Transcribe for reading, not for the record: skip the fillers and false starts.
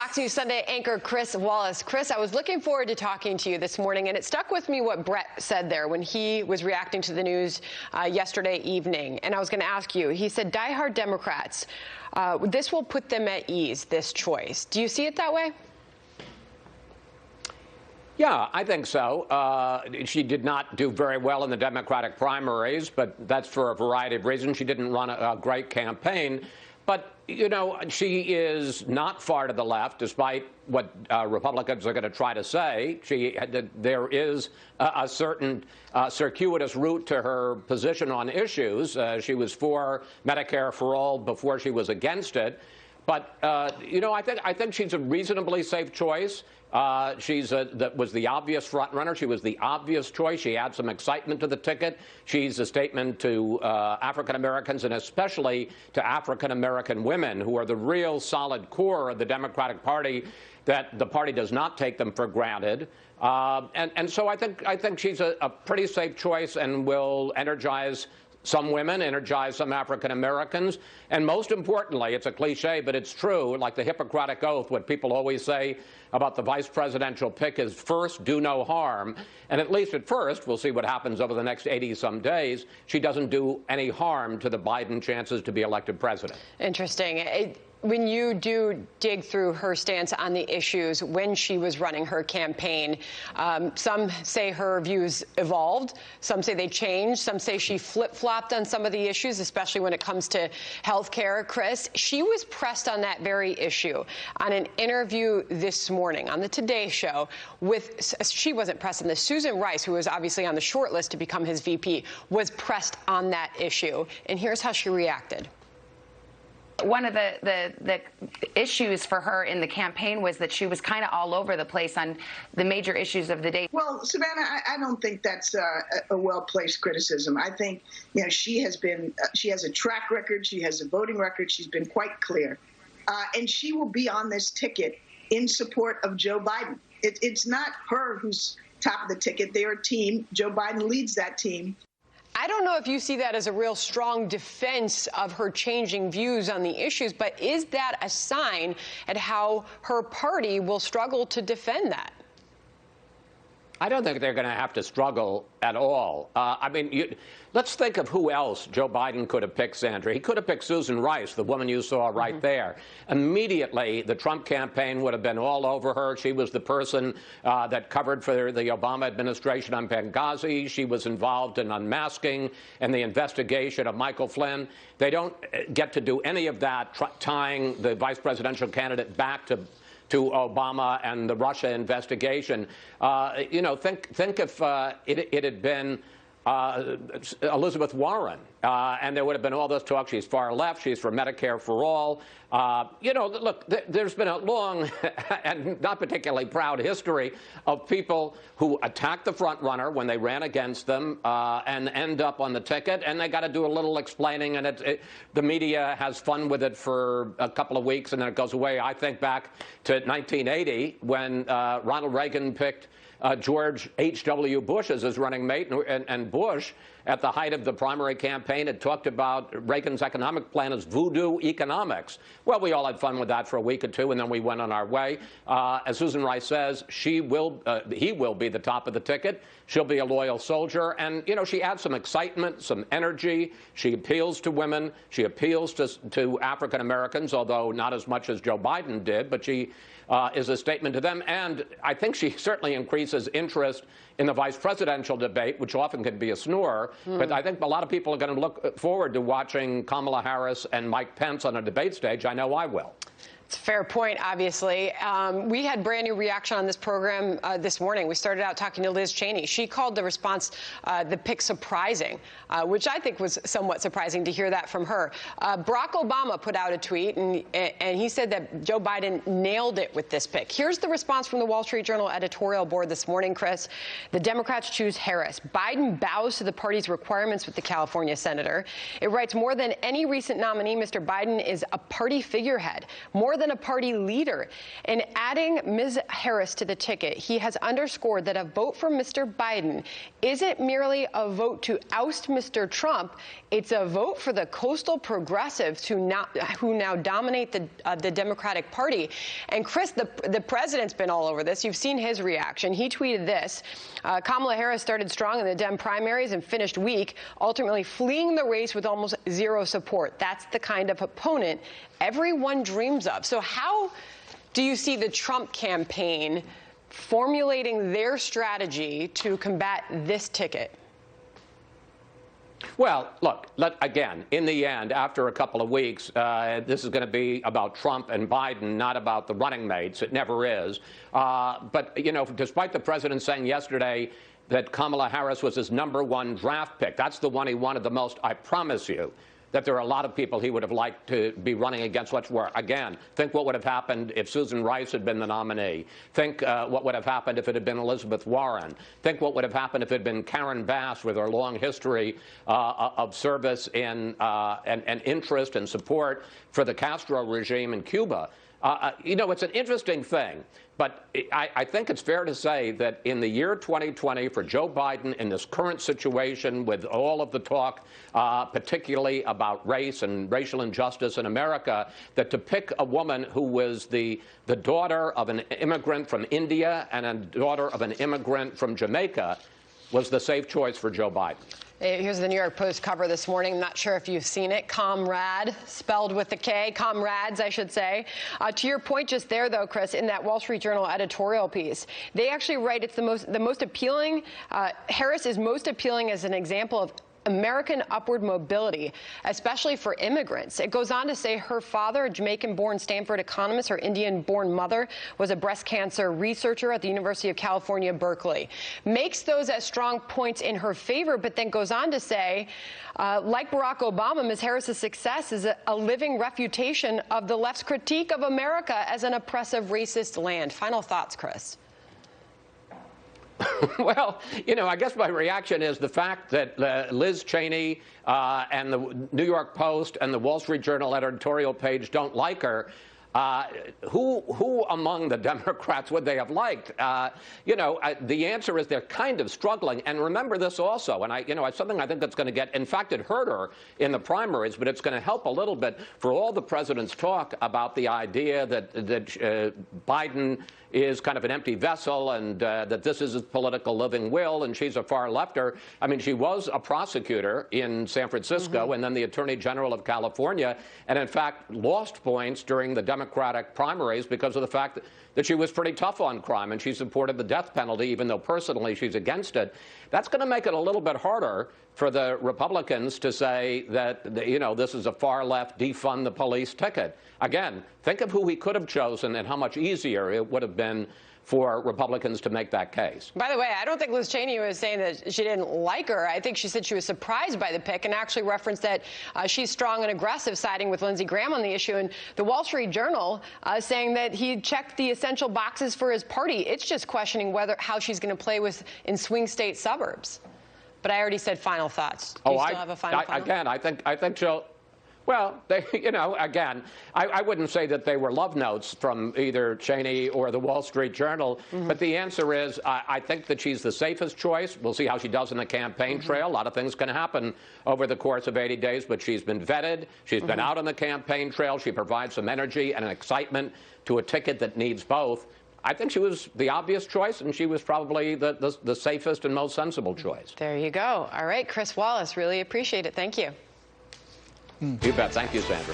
Fox News Sunday anchor Chris Wallace. Chris, I was looking forward to talking to you this morning, and it stuck with me what Brett said there when he was reacting to the news yesterday evening. And I was going to ask you, he said, diehard Democrats, this will put them at ease, this choice. Do you see it that way? Yeah, I think so. She did not do very well in the Democratic primaries, but that's for a variety of reasons. She didn't run a great campaign. But, you know, she is not far to the left, despite what Republicans are going to try to say. There is a certain circuitous route to her position on issues. She was for Medicare for all before she was against it. But, you know, I think she's a reasonably safe choice. That was the obvious front runner. She was the obvious choice. She adds some excitement to the ticket. She's a statement to African Americans and especially to African American women, who are the real solid core of the Democratic Party, that the party does not take them for granted. And so I think she's a pretty safe choice and will energize some women, energize some African Americans, and most importantly, it's a cliche, but it's true, like the Hippocratic Oath, what people always say about the vice presidential pick is first, do no harm. And at least at first, we'll see what happens over the next 80-some days, she doesn't do any harm to the Biden chances to be elected president. Interesting. When you do dig through her stance on the issues when she was running her campaign, some say her views evolved, some say they changed, some say she flip-flopped on some of the issues, especially when it comes to health care. Chris, she was pressed on that very issue on an interview this morning on the Today Show with, she wasn't pressed on this, Susan Rice, who was obviously on the short list to become his VP, was pressed on that issue. And here's how she reacted. One of the issues for her in the campaign was that she was kind of all over the place on the major issues of the day. Well, Savannah, I don't think that's a well-placed criticism. I think, you know, she has a track record, she has a voting record, she's been quite clear. And she will be on this ticket in support of Joe Biden. It's not her who's top of the ticket. They are a team. Joe Biden leads that team. I don't know if you see that as a real strong defense of her changing views on the issues, but is that a sign at how her party will struggle to defend that? I don't think they're going to have to struggle at all. I mean, let's think of who else Joe Biden could have picked, Sandra. He could have picked Susan Rice, the woman you saw right there. Immediately, the Trump campaign would have been all over her. She was the person that covered for the Obama administration on Benghazi. She was involved in unmasking and the investigation of Michael Flynn. They don't get to do any of that, tying the vice presidential candidate back to Obama and the Russia investigation. You know, think if it had been Elizabeth Warren, and there would have been all this talk. She's far left. She's for Medicare for all. You know, look, there's been a long and not particularly proud history of people who attack the front runner when they ran against them and end up on the ticket, and they got to do a little explaining, and the media has fun with it for a couple of weeks, and then it goes away. I think back to 1980 when Ronald Reagan picked George H.W. Bush as his running mate, and Bush, at the height of the primary campaign, had talked about Reagan's economic plan as voodoo economics. Well, we all had fun with that for a week or two, and then we went on our way. As Susan Rice says, he will be the top of the ticket. She'll be a loyal soldier, and you know, she adds some excitement, some energy. She appeals to women. She appeals to African Americans, although not as much as Joe Biden did, but she is a statement to them. And I think she certainly increases interest in the vice presidential debate, which often can be a snore. But I think a lot of people are going to look forward to watching Kamala Harris and Mike Pence on a debate stage. I know I will. It's a fair point, obviously. We had brand new reaction on this program this morning. We started out talking to Liz Cheney. She called the response, the pick, surprising, which I think was somewhat surprising to hear that from her. Barack Obama put out a tweet, and he said that Joe Biden nailed it with this pick. Here's the response from the Wall Street Journal editorial board this morning, Chris. The Democrats choose Harris. Biden bows to the party's requirements with the California senator. It writes, more than any recent nominee, Mr. Biden is a party figurehead. More than a party leader. In adding Ms. Harris to the ticket, he has underscored that a vote for Mr. Biden isn't merely a vote to oust Mr. Trump. It's a vote for the coastal progressives who now dominate the Democratic Party. And Chris, the president's been all over this. You've seen his reaction. He tweeted this. Kamala Harris started strong in the Dem primaries and finished weak, ultimately fleeing the race with almost zero support. That's the kind of opponent everyone dreams of. So how do you see the Trump campaign formulating their strategy to combat this ticket? Well, look, again, in the end, after a couple of weeks, this is going to be about Trump and Biden, not about the running mates. It never is. But, you know, despite the president saying yesterday that Kamala Harris was his #1 draft pick, that's the one he wanted the most, I promise you that there are a lot of people he would have liked to be running against. Again, think what would have happened if Susan Rice had been the nominee. Think what would have happened if it had been Elizabeth Warren. Think what would have happened if it had been Karen Bass with her long history of service and interest and support for the Castro regime in Cuba. You know, it's an interesting thing, but I think it's fair to say that in the year 2020, for Joe Biden, in this current situation with all of the talk, particularly about race and racial injustice in America, that to pick a woman who was the daughter of an immigrant from India and a daughter of an immigrant from Jamaica was the safe choice for Joe Biden. Here's the New York Post cover this morning. I'm not sure if you've seen it. Comrade, spelled with the K. Comrades, I should say. To your point just there, though, Chris, in that Wall Street Journal editorial piece, they actually write it's the most appealing. Harris is most appealing as an example of American upward mobility, especially for immigrants. It goes on to say her father, a Jamaican-born Stanford economist, her Indian-born mother was a breast cancer researcher at the University of California, Berkeley. Makes those as strong points in her favor, but then goes on to say, like Barack Obama, Ms. Harris's success is a living refutation of the left's critique of America as an oppressive, racist land. Final thoughts, Chris. Well, you know, I guess my reaction is the fact that Liz Cheney and the New York Post and the Wall Street Journal editorial page don't like her. Who among the Democrats would they have liked? You know, the answer is they're kind of struggling. And remember this also, and it's something I think that's going to get, in fact, it hurt her in the primaries, but it's going to help a little bit for all the president's talk about the idea that Biden is kind of an empty vessel and that this is his political living will and she's a far lefter. I mean, she was a prosecutor in San Francisco and then the Attorney General of California, and in fact lost points during the Democratic primaries because of the fact that she was pretty tough on crime and she supported the death penalty, even though personally she's against it. That's going to make it a little bit harder for the Republicans to say that, you know, this is a far left defund the police ticket. Again, think of who he could have chosen and how much easier it would have been for Republicans to make that case. By the way, I don't think Liz Cheney was saying that she didn't like her. I think she said she was surprised by the pick and actually referenced that she's strong and aggressive, siding with Lindsey Graham on the issue. And the Wall Street Journal saying that he checked the essential boxes for his party. It's just questioning how she's going to play in swing state suburbs. But I already said final thoughts. Do you still have a final thought? Again, I think she'll. Well, again, I wouldn't say that they were love notes from either Cheney or the Wall Street Journal, but the answer is I think that she's the safest choice. We'll see how she does in the campaign trail. A lot of things can happen over the course of 80 days, but she's been vetted. She's been out on the campaign trail. She provides some energy and an excitement to a ticket that needs both. I think she was the obvious choice, and she was probably the safest and most sensible choice. There you go. All right, Chris Wallace, really appreciate it. Thank you. You bet. Thank you, Sandra.